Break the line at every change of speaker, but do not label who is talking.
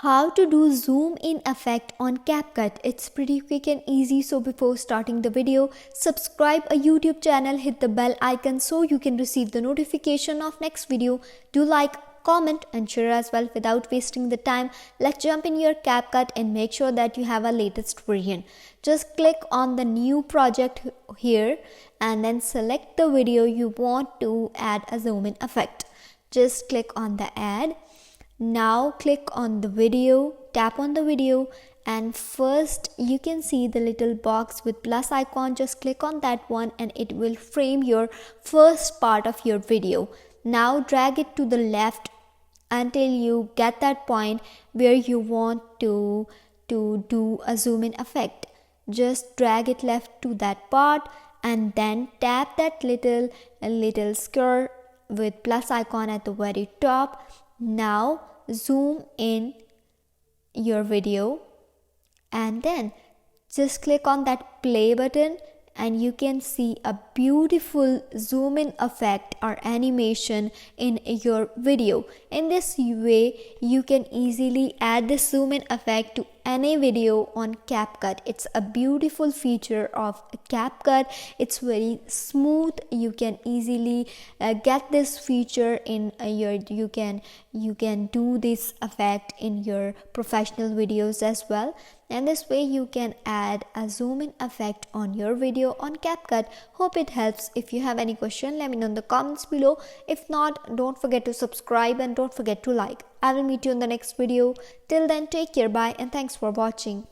How to do zoom in effect on Capcut. It's pretty quick and easy. So before starting the video, subscribe a YouTube channel, hit the bell icon so you can receive the notification of next video. Do like, comment and share as well. Without wasting the time, let's jump in your Capcut and make sure that you have a latest version. Just click on the new project here and then select the video you want to add a zoom in effect. Just click on the add. Now click on the video, tap on the video, and first you can see the little box with plus icon. Just click on that one and it will frame your first part of your video. Now drag it to the left until you get that point where you want to do a zoom in effect. Just drag it left to that part and then tap that little square with plus icon at the very top. Now zoom in your video and then just click on that play button and you can see a beautiful zoom in effect or animation in your video. In this way you can easily add the zoom in effect to any video on Capcut. It's a beautiful feature of Capcut. It's very smooth. You can easily get this feature in your you can do this effect in your professional videos as well. And this way you can add a zoom in effect on your video on Capcut. Hope it helps. If you have any question, let me know in the comments below. If not, don't forget to subscribe and don't forget to like. I will meet you in the next video. Till then, take care, bye, and thanks for watching.